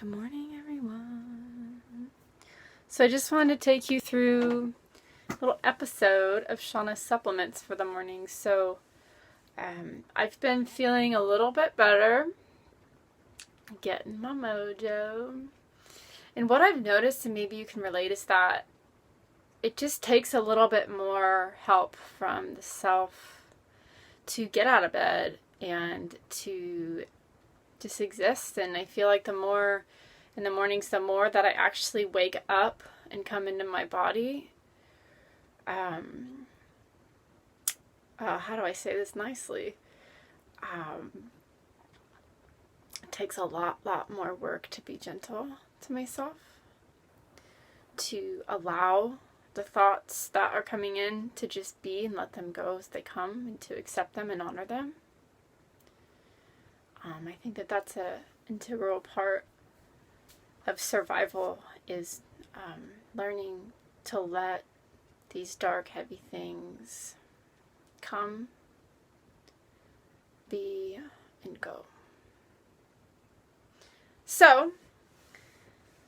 Good morning, everyone. So I just wanted to take you through a little episode of Shana's supplements for the morning. So I've been feeling a little bit better, getting my mojo. And what I've noticed, and maybe you can relate, is that it just takes a little bit more help from the self to get out of bed and to just exist. And I feel like the more in the mornings, the more that I actually wake up and come into my body. How do I say this nicely? It takes a lot more work to be gentle to myself, to allow the thoughts that are coming in to just be and let them go as they come, and to accept them and honor them. I think that that's an integral part of survival, is learning to let these dark, heavy things come, be, and go. So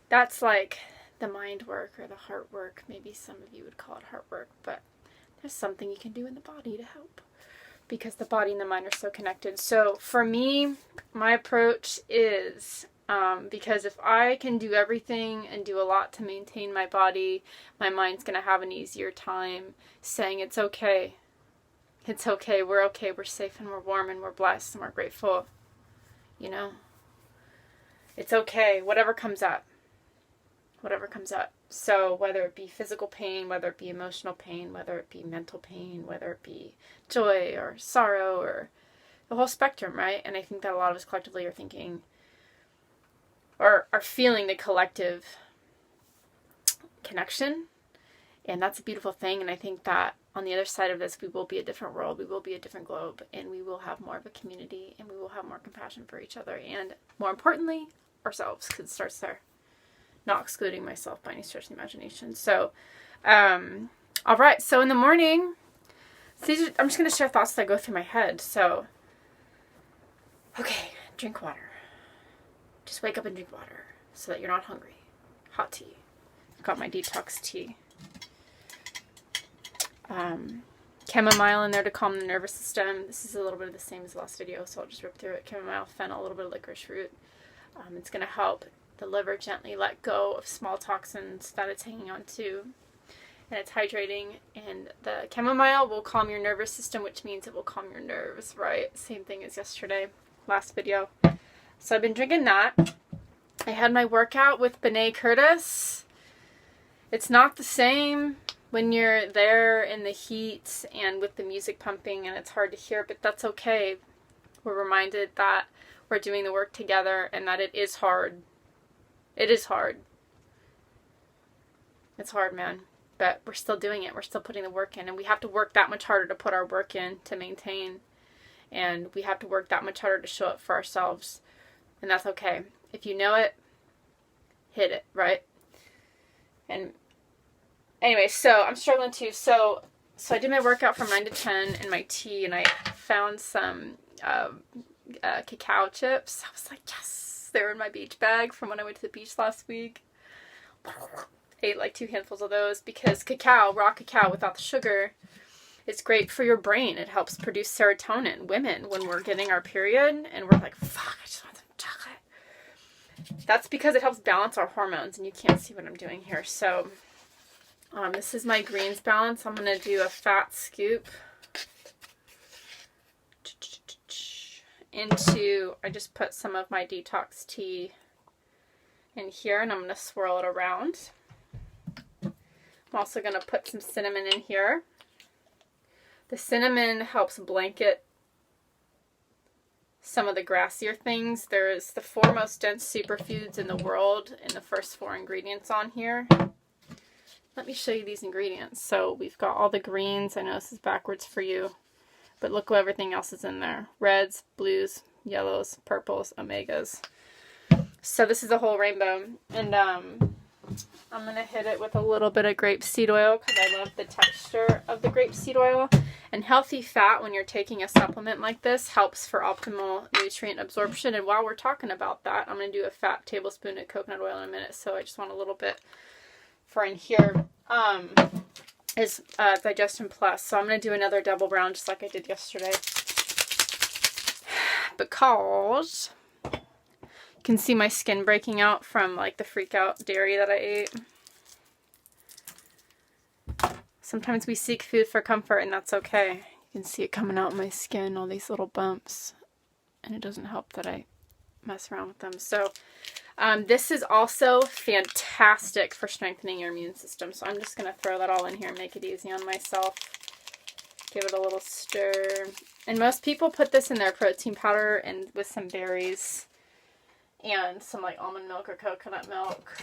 that's like the mind work or the heart work. Maybe some of you would call it heart work, but there's something you can do in the body to help, because the body and the mind are so connected. So for me, my approach is, because if I can do everything and do a lot to maintain my body, my mind's going to have an easier time saying it's okay. It's okay. We're safe and we're warm and we're blessed and we're grateful. You know? It's okay. Whatever comes up. So whether it be physical pain, whether it be emotional pain, whether it be mental pain, whether it be joy or sorrow, or the whole spectrum, right? And I think that a lot of us collectively are thinking, or are feeling, the collective connection. And that's a beautiful thing. And I think that on the other side of this, we will be a different world. We will be a different globe. And we will have more of a community. And we will have more compassion for each other. And more importantly, ourselves. Because it starts there. Not excluding myself by any stretch of the imagination. So, all right. So in the morning, I'm just going to share thoughts that go through my head. So, okay, drink water. Just wake up and drink water so that you're not hungry. Hot tea. I've got my detox tea. Chamomile in there to calm the nervous system. This is a little bit of the same as the last video, so I'll just rip through it. Chamomile, fennel, a little bit of licorice root. It's going to help the liver gently let go of small toxins that it's hanging on to. And it's hydrating. And the chamomile will calm your nervous system, which means it will calm your nerves, right? Same thing as yesterday, last video. So I've been drinking that. I had my workout with Benet Curtis. It's not the same when you're there in the heat and with the music pumping and it's hard to hear, but that's okay. We're reminded that we're doing the work together and that it is hard. It is hard. It's hard, man. But we're still doing it. We're still putting the work in. And we have to work that much harder to put our work in to maintain. And we have to work that much harder to show up for ourselves. And that's okay. If you know it, hit it, right? And anyway, so I'm struggling too. So I did my workout from 9 to 10 in my tea. And I found some cacao chips. I was like, yes, they were in my beach bag from when I went to the beach last week. Ate like 2 handfuls of those because cacao, raw cacao without the sugar, it's great for your brain. It helps produce serotonin. Women, when we're getting our period and we're like, fuck, I just want some chocolate. That's because it helps balance our hormones, and you can't see what I'm doing here. So this is my greens balance. I'm going to do a fat scoop into, I just put some of my detox tea in here, and I'm going to swirl it around. I'm also going to put some cinnamon in here. The cinnamon helps blanket some of the grassier things. There's the 4 most dense superfoods in the world, and the first 4 ingredients on here. Let me show you these ingredients. So we've got all the greens. I know this is backwards for you, but look what everything else is in there. Reds, blues, yellows, purples, omegas. So this is a whole rainbow. And I'm going to hit it with a little bit of grapeseed oil because I love the texture of the grapeseed oil. And healthy fat, when you're taking a supplement like this, helps for optimal nutrient absorption. And while we're talking about that, I'm going to do a fat tablespoon of coconut oil in a minute. So I just want a little bit for in here. Is Digestion Plus. So I'm going to do another double brown just like I did yesterday. Because you can see my skin breaking out from like the freak out dairy that I ate. Sometimes we seek food for comfort, and that's okay. You can see it coming out in my skin, all these little bumps. And it doesn't help that I mess around with them. So this is also fantastic for strengthening your immune system. So I'm just going to throw that all in here and make it easy on myself. Give it a little stir. And most people put this in their protein powder and with some berries and some like almond milk or coconut milk.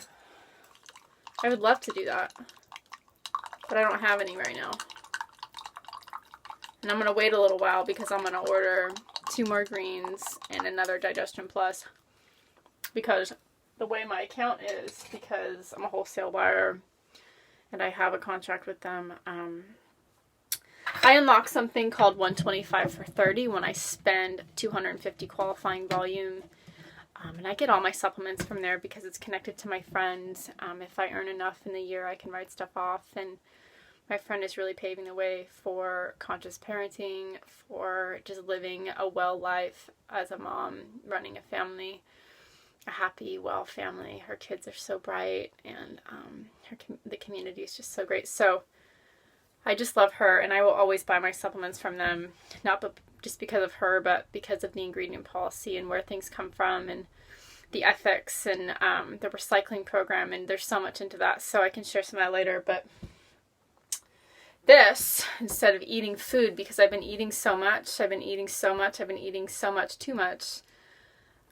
I would love to do that, but I don't have any right now. And I'm going to wait a little while because I'm going to order 2 more greens and another Digestion Plus, because the way my account is, because I'm a wholesale buyer and I have a contract with them, I unlock something called 125 for 30 when I spend 250 qualifying volume. And I get all my supplements from there because it's connected to my friends. If I earn enough in the year, I can write stuff off. And my friend is really paving the way for conscious parenting, for just living a well life as a mom, running a family, a happy, well family. Her kids are so bright, and the community is just so great. So I just love her, and I will always buy my supplements from them, not just because of her, but because of the ingredient policy and where things come from and the ethics and the recycling program, and there's so much into that, so I can share some of that later. But this, instead of eating food, because I've been eating so much too much,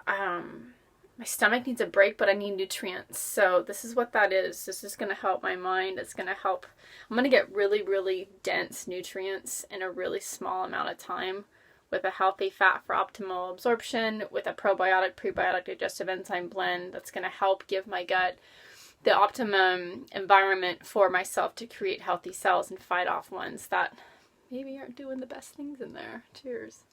my stomach needs a break, but I need nutrients. So this is what that is. This is going to help my mind. It's going to help. I'm going to get really, really dense nutrients in a really small amount of time with a healthy fat for optimal absorption, with a probiotic, prebiotic digestive enzyme blend that's going to help give my gut the optimum environment for myself to create healthy cells and fight off ones that maybe aren't doing the best things in there. Cheers.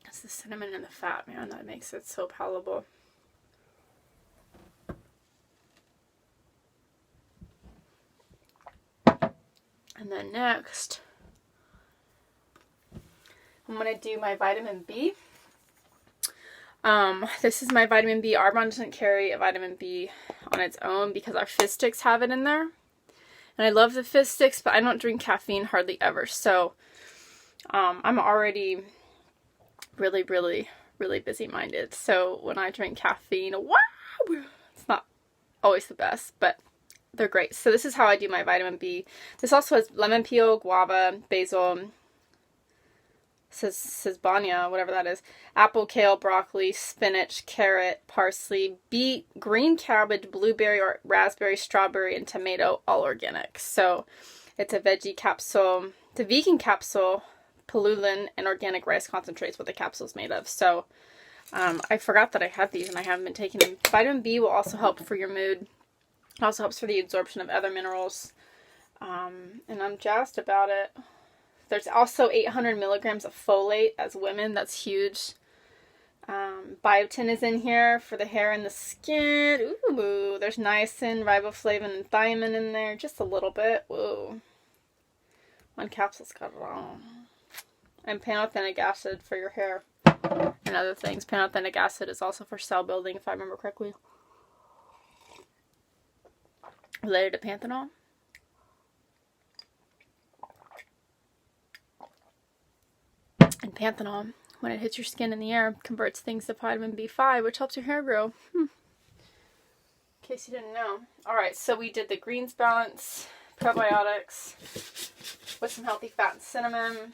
It's the cinnamon and the fat, man, that makes it so palatable. And then next, I'm going to do my vitamin B. This is my vitamin B. Arbonne doesn't carry a vitamin B on its own because our fizz sticks have it in there. And I love the fizz sticks, but I don't drink caffeine hardly ever. So I'm already really, really, really busy-minded. So when I drink caffeine, wow, it's not always the best, but they're great. So this is how I do my vitamin B. This also has lemon peel, guava, basil, sesbania, whatever that is, apple, kale, broccoli, spinach, carrot, parsley, beet, green cabbage, blueberry, or raspberry, strawberry, and tomato, all organic. So it's a veggie capsule. It's a vegan capsule, palulin, and organic rice concentrate is what the capsule is made of. So I forgot that I had these and I haven't been taking them. Vitamin B will also help for your mood. It also helps for the absorption of other minerals. And I'm jazzed about it. There's also 800 milligrams of folate as women. That's huge. Biotin is in here for the hair and the skin. Ooh, there's niacin, riboflavin, and thiamine in there. Just a little bit. Whoa. One capsule's got it all. And pantothenic acid for your hair and other things. Pantothenic acid is also for cell building, if I remember correctly. Related to panthenol. And panthenol, when it hits your skin in the air, converts things to vitamin B5, which helps your hair grow. In case you didn't know. Alright, so we did the greens balance, probiotics, with some healthy fat and cinnamon.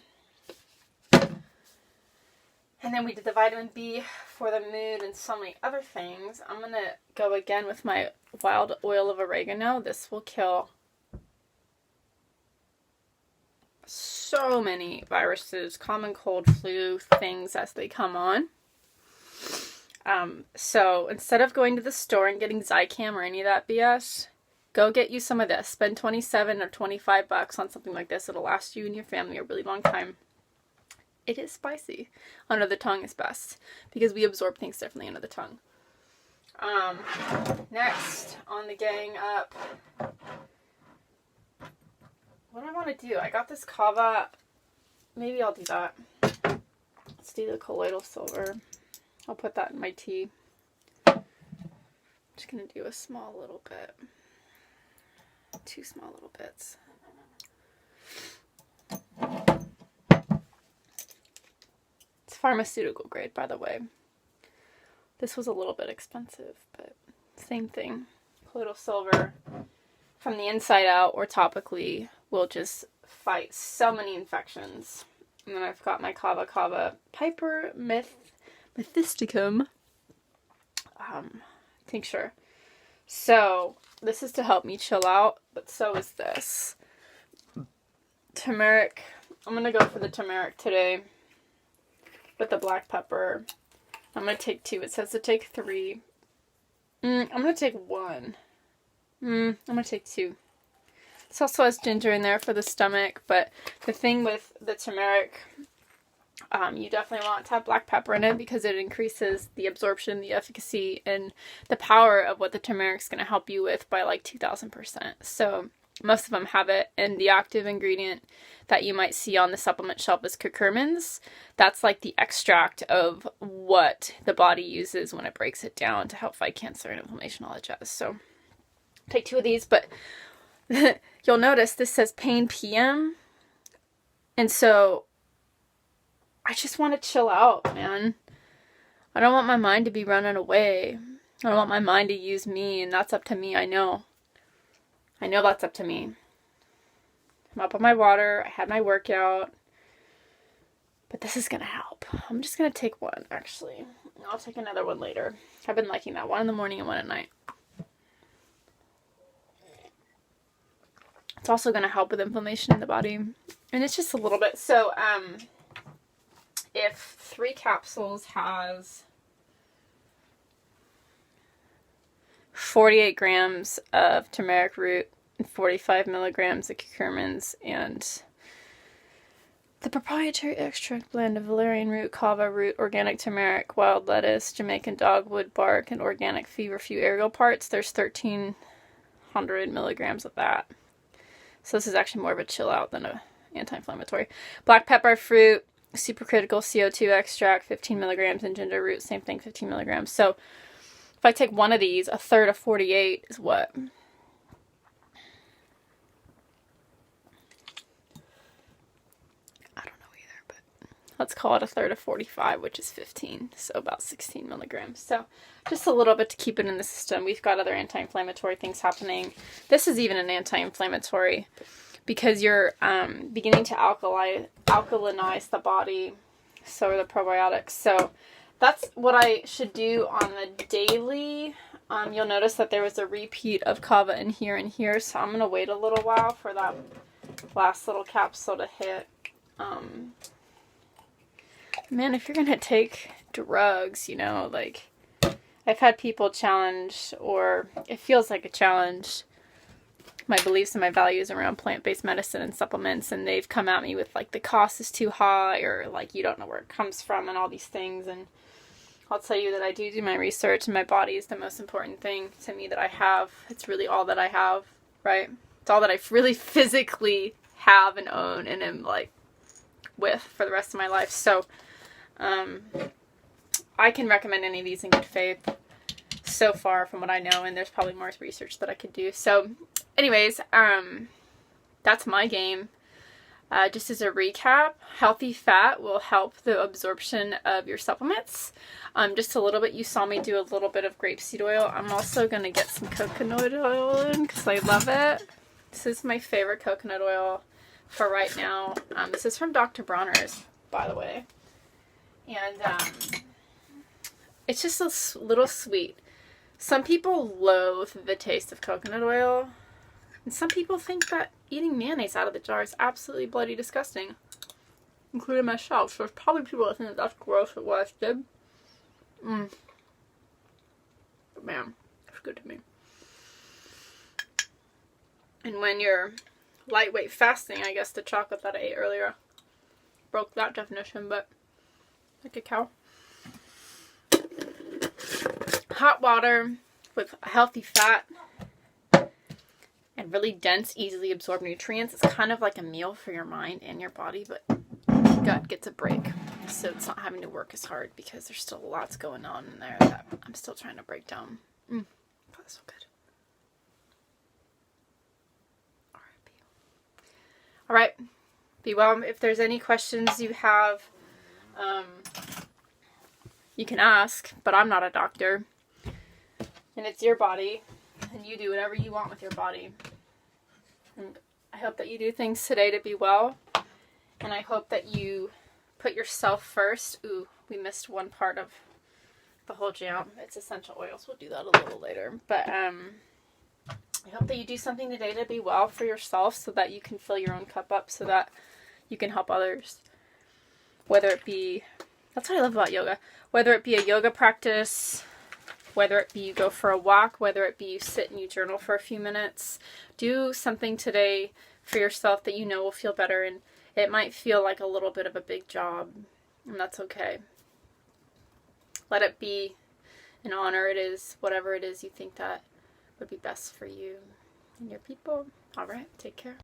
And then we did the vitamin B for the mood and so many other things. I'm going to go again with my wild oil of oregano. This will kill so many viruses, common cold, flu, things as they come on. So instead of going to the store and getting Zicam or any of that BS, Go get you some of this. Spend 27 or 25 bucks on something like this. It'll last you and your family a really long time. It is spicy. Under the tongue is best because we absorb things differently under the tongue. Next on the gang up, what do I want to do? I got this kava. Maybe I'll do that. Let's do the colloidal silver. I'll put that in my tea. I'm just going to do a small little bit. 2 small little bits. It's pharmaceutical grade, by the way. This was a little bit expensive, but same thing. Colloidal silver from the inside out or topically will just fight so many infections. And then I've got my Kava Piper Methysticum tincture. So this is to help me chill out, but so is this. Turmeric. I'm going to go for the turmeric today with the black pepper. I'm going to take 2. It says to take 3. I'm going to take 1. I'm going to take 2. This also has ginger in there for the stomach, but the thing with the turmeric, you definitely want to have black pepper in it because it increases the absorption, the efficacy, and the power of what the turmeric is going to help you with by like 2,000%. So most of them have it, and the active ingredient that you might see on the supplement shelf is curcumins. That's like the extract of what the body uses when it breaks it down to help fight cancer and inflammation, all it does. So take 2 of these, but you'll notice this says pain PM, and so I just want to chill out, man. I don't want my mind to be running away. I don't want my mind to use me, and that's up to me. I know that's up to me. I'm up on my water. I had my workout. But this is going to help. I'm just going to take 1, actually. I'll take another one later. I've been liking that. 1 in the morning and 1 at night. It's also going to help with inflammation in the body. And it's just a little bit. So, if 3 capsules has 48 grams of turmeric root and 45 milligrams of curcumins and the proprietary extract blend of valerian root, kava root, organic turmeric, wild lettuce, Jamaican dogwood bark, and organic feverfew aerial parts, there's 1,300 milligrams of that. So this is actually more of a chill out than an anti-inflammatory. Black pepper fruit, supercritical CO2 extract, 15 milligrams, and ginger root, same thing, 15 milligrams. So if I take 1 of these, 1/3 of 48 is what? I don't know either, but let's call it 1/3 of 45, which is 15. So about 16 milligrams. So just a little bit to keep it in the system. We've got other anti-inflammatory things happening. This is even an anti-inflammatory because you're beginning to alkalinize the body. So are the probiotics. So that's what I should do on the daily. You'll notice that there was a repeat of kava in here and here, so I'm going to wait a little while for that last little capsule to hit. Man, if you're going to take drugs, like I've had people challenge, or it feels like a challenge, my beliefs and my values around plant-based medicine and supplements, and they've come at me with like the cost is too high, or like you don't know where it comes from and all these things. And I'll tell you that I do my research, and my body is the most important thing to me that I have. It's really all that I have, right? It's all that I really physically have and own and am like with for the rest of my life. So I can recommend any of these in good faith so far from what I know, and there's probably more research that I could do. So anyways, that's my game. Just as a recap, healthy fat will help the absorption of your supplements. Just a little bit. You saw me do a little bit of grapeseed oil. I'm also going to get some coconut oil in because I love it. This is my favorite coconut oil for right now. This is from Dr. Bronner's, by the way. And it's just a little sweet. Some people loathe the taste of coconut oil. And some people think that eating mayonnaise out of the jar is absolutely bloody disgusting. Including myself. So there's probably people that think that that's gross at what I did. But man, it's good to me. And when you're lightweight fasting, I guess the chocolate that I ate earlier broke that definition, but like a cow. Hot water with healthy fat and really dense, easily absorbed nutrients. It's kind of like a meal for your mind and your body, but your gut gets a break. So it's not having to work as hard because there's still lots going on in there that I'm still trying to break down. That's so good. All right. Be well. If there's any questions you have, you can ask, but I'm not a doctor. And it's your body, and you do whatever you want with your body. And I hope that you do things today to be well, and I hope that you put yourself first. Ooh, we missed one part of the whole jam. It's essential oils. We'll do that a little later. But I hope that you do something today to be well for yourself so that you can fill your own cup up so that you can help others. Whether it be, that's what I love about yoga, whether it be a yoga practice, whether it be you go for a walk, whether it be you sit and you journal for a few minutes, do something today for yourself that you know will feel better. And it might feel like a little bit of a big job, and that's okay. Let it be an honor. It is whatever it is you think that would be best for you and your people. All right, take care.